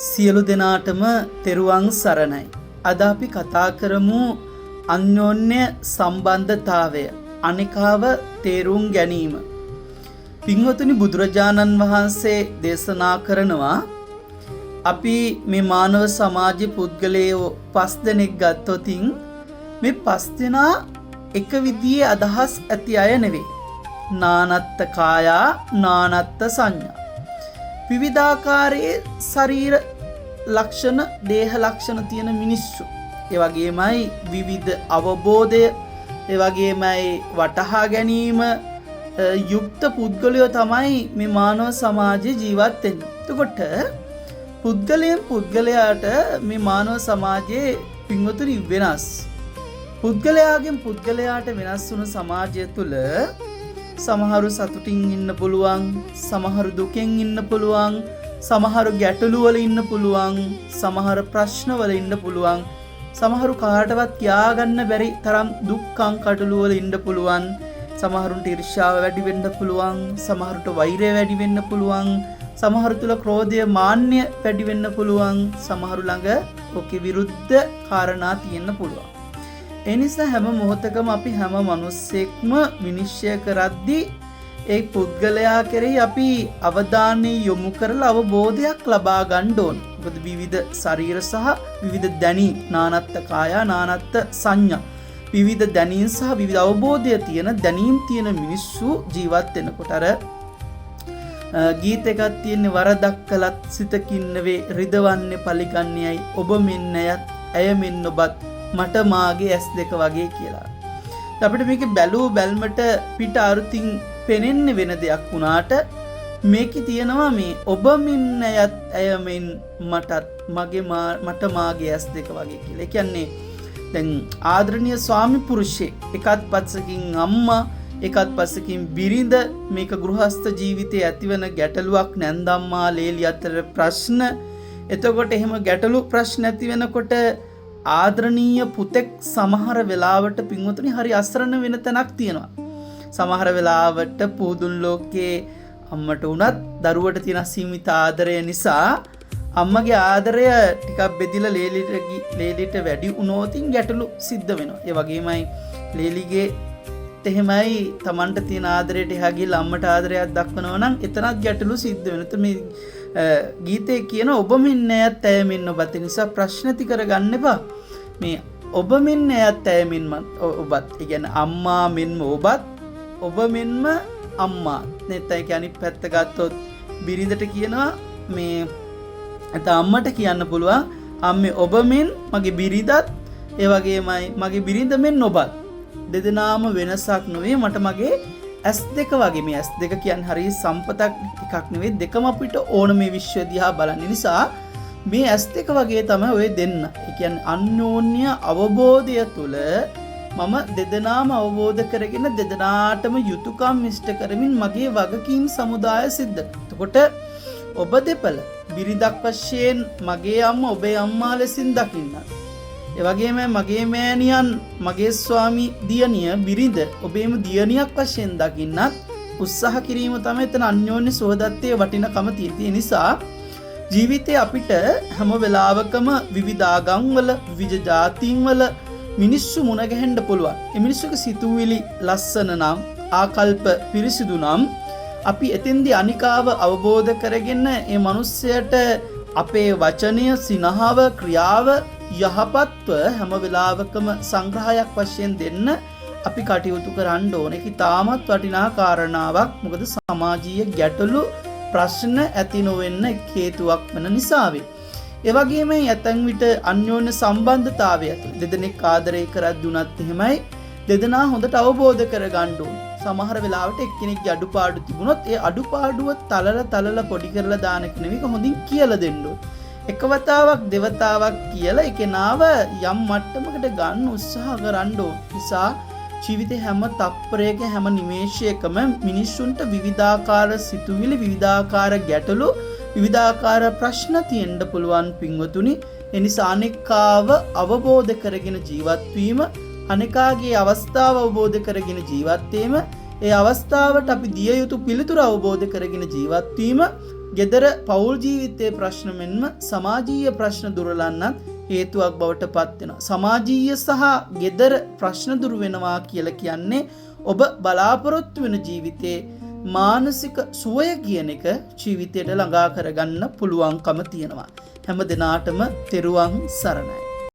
සියලු දෙනාටම තෙරුවන් සරණයි. අද අපි කතා කරමු අන්‍යෝන්‍ය සම්බන්ධතාවය, අනිකාව තේරුම් ගැනීම. පින්වතුනි, බුදුරජාණන් වහන්සේ දේශනා කරනවා අපි මේ මානව සමාජයේ පුද්ගලයෝ 5 දෙනෙක් ගත්තොතින් මේ 5 දෙනා එක විදිහේ අදහස් ඇති අය නෙවෙයි. නානත්ත කායා නානත්ත සංඥා. විවිධාකාරයේ ශරීර ලක්ෂණ, දේහ ලක්ෂණ තියෙන මිනිස්සු. ඒ වගේමයි විවිධ අවබෝධය, ඒ වගේමයි වටහා ගැනීම යුක්ත පුද්ගලයෝ තමයි මේ මානව සමාජයේ ජීවත් වෙන්නේ. එතකොට පුද්ගලයාට මේ මානව සමාජයේ පින්වතුනි වෙනස්. පුද්ගලයාගෙන් පුද්ගලයාට වෙනස් වුණ සමාජය තුළ සමහරු සතුටින් ඉන්න පුළුවන්, සමහරු දුකෙන් ඉන්න පුළුවන්, සමහරු ගැටලු වල ඉන්න පුළුවන්, සමහර ප්‍රශ්න වල ඉන්න පුළුවන්, සමහරු කාටවත් කියා ගන්න බැරි තරම් දුක්ඛං කටළු වල ඉන්න පුළුවන්, සමහරුන්ට ඊර්ෂ්‍යාව වැඩි වෙන්න පුළුවන්, සමහරුන්ට වෛරය වැඩි වෙන්න පුළුවන්, සමහරු තුල ක්‍රෝධය මාන්නය වැඩි වෙන්න පුළුවන්, සමහරු ළඟ ඔකේ විරුද්ධ කාරණා තියෙන්න පුළුවන්. ඒ නිසා හැම මොහොතකම අපි හැම මිනිස්සෙක්ම විනිශ්චය කරද්දී ඒ පුද්ගලයා කෙරෙහි අපි අවධානය යොමු කරලා අවබෝධයක් ලබා ගන්න ඕන. මොකද විවිධ ශරීර සහ විවිධ දැනීම්, නානත්ත කායා නානත්ත සංඥා, විවිධ දැනීම් සහ විවිධ අවබෝධය තියෙන දැනීම් තියෙන මිනිස්සු ජීවත් වෙනකොට අර ගීත එකක් තියෙන්නේ, වරදක් කළත් සිතකින් නෙවේ රිදවන්නේ පලිගන්නේයි ඔබ මෙන්නයත් ඇය මෙන්න ඔබත් මට මාගේ ඇස් දෙක වගේ කියලා. අපිට මේක බැලූ බැල්මට පිට අරුතින් පෙනෙන්නේ වෙන දෙයක් වුණාට මේකේ තියෙනවා මේ ඔබ මෙන්නයත් ඇය මෙන් මට මාගේ ඇස් දෙක වගේ කියලා. ඒ කියන්නේ දැන් ආදරණීය ස්වාමි පුරුෂයෙක්, එකත් පස්සකින් අම්මා, එකත් පස්සකින් බිරිඳ, මේක ගෘහස්ත ජීවිතයේ ඇතිවන ගැටලුවක්, නැන්දම්මා ලේලි අතර ප්‍රශ්න. එතකොට එහෙම ගැටලු ප්‍රශ්න ඇති වෙනකොට ආදරණීය පුතෙක් සමහර වෙලාවට පින්වතුනි හරි අසරණ වෙන තැනක් තියෙනවා. සමහර වෙලාවට පුදුන් ලෝකේ අම්මට උනත් දරුවට තියෙන සීමිත ආදරය නිසා අම්මගේ ආදරය ටිකක් බෙදිලා ලේලිට වැඩි වුණොතින් ගැටලු සිද්ධ වෙනවා. ඒ වගේමයි ලේලිගේ එහෙමයි Tamanට තියෙන ආදරයට එහා ගිහලා අම්මට ආදරයක් දක්වනවා නම් එතනත් ගැටලු සිද්ධ වෙනවා. මේ ගීතේ කියන ඔබ මෙන්න ඇයත් ඇය මෙන්න ඔබත් නිසා ප්‍රශ්න ඇති කරගන්න එපා. මේ ඔබ මෙන්න ඇයත් ඇය මෙන්න ඔබත්, ඒ කියන්නේ අම්මා මෙන්න ඔබත්, ඔබ මෙන්න අම්මා. නැත්නම් අනිත් පැත්ත ගත්තොත් බිරිඳට කියනවා මේ නැත්නම් අම්මට කියන්න පුළුවන් අම්මේ ඔබ මෙන් මගේ බිරිඳත්, ඒ වගේමයි මගේ බිරිඳ මෙන් ඔබත්. දෙදෙනාම වෙනසක් නෙවෙයි, මට මගේ ඇස් දෙක වගේ. මේ ඇස් දෙක කියන්නේ හරිය සම්පතක් එකක් නෙවෙයි, දෙකම අපිට ඕන මේ විශ්වය දිහා බලන්න නිසා මේ ඇස් දෙක වගේ තමයි ඔය දෙන්න. ඒ කියන්නේ අන්‍යෝන්‍ය අවබෝධය තුළ මම දෙදෙනාම අවබෝධ කරගෙන දෙදෙනාටම යුතුයකම් ඉෂ්ට කරමින් මගේ වගකීම් සමුදාය සිද්ධ. එතකොට ඔබ දෙපළ බිරිඳක් වශයෙන් මගේ අම්මා ඔබේ අම්මා ලෙසින් දකින්න. ඒ වගේම මගේ මෑණියන් මගේ ස්වාමි දියණිය බිරිඳ ඔබේම දියණියක් වශයෙන් දකින්නත් උත්සාහ කිරීම තමයි එතන අන්‍යෝන්‍ය සෝදත්තේ වටිනකම තියෙන්නේ. නිසා ජීවිතේ අපිට හැම වෙලාවකම විවිධ ආගම් වල, විවිධ ජාතීන් වල මිනිස්සු මුණ ගැහෙන්න පුළුවන්. ඒ මිනිස්සුගේ සිතුවිලි ලස්සන නම්, ආකල්ප පිරිසිදු නම් අපි එතෙන්දී අනිකාව අවබෝධ කරගෙන ඒ මිනිස්සයාට අපේ වචනය, සිනහව, ක්‍රියාව යහපත්ව හැම වෙලාවකම සංග්‍රහයක් වශයෙන් දෙන්න අපි කටයුතු කරන්න ඕනේ. ඒක තාමත් වටිනා කාරණාවක්. මොකද සමාජීය ගැටලු ප්‍රශ්න ඇති නොවෙන්න හේතුවක් වෙන නිසාවෙ. ඒ වගේම ඇතැම් විට අන්‍යෝන්‍ය සම්බන්ධතාවය ඇතුළේ දෙදෙනෙක් ආදරය කරද්දී උනත් එහෙමයි දෙදෙනා හොඳට අවබෝධ කරගන්න ඕනේ. සමහර වෙලාවට එක්කෙනෙක්ගේ අඩුපාඩු තිබුණොත් ඒ අඩුපාඩුව තලලා පොඩි කරලා දාන එක නෙවෙයි, හොඳින් කියලා දෙන්න ඕනේ. එකවතාවක් දෙවතාවක් කියලා එකනාව යම් මට්ටමකට ගන්න උත්සාහ කරන්න ඕන. නිසා ජීවිතේ හැම තප්පරයක හැම නිමේෂයකම මිනිස්සුන්ට විවිධාකාර සිතුවිලි, විවිධාකාර ගැටලු, විවිධාකාර ප්‍රශ්න තියෙන්න පුළුවන් පින්වතුනි. ඒ නිසා අනිකාව අවබෝධ කරගෙන ජීවත් වීම, අනිකාගේ අවස්ථාව අවබෝධ කරගෙන ජීවත් වීම, ඒ අවස්ථාවට අපි දිය යුතු පිළිතුරු අවබෝධ කරගෙන ජීවත් වීම ගෙදර පෞල් ජීවිතයේ ප්‍රශ්න මෙන්ම සමාජීය ප්‍රශ්න දුරලන්නත් හේතුවක් බවට පත් වෙනවා. සමාජීය සහ ගෙදර ප්‍රශ්න දුරු වෙනවා කියලා කියන්නේ ඔබ බලාපොරොත්තු වෙන ජීවිතේ මානසික සුවය කියන එක ජීවිතයට ළඟා කරගන්න පුළුවන්කම තියෙනවා. හැම දිනාටම තෙරුවන් සරණයි.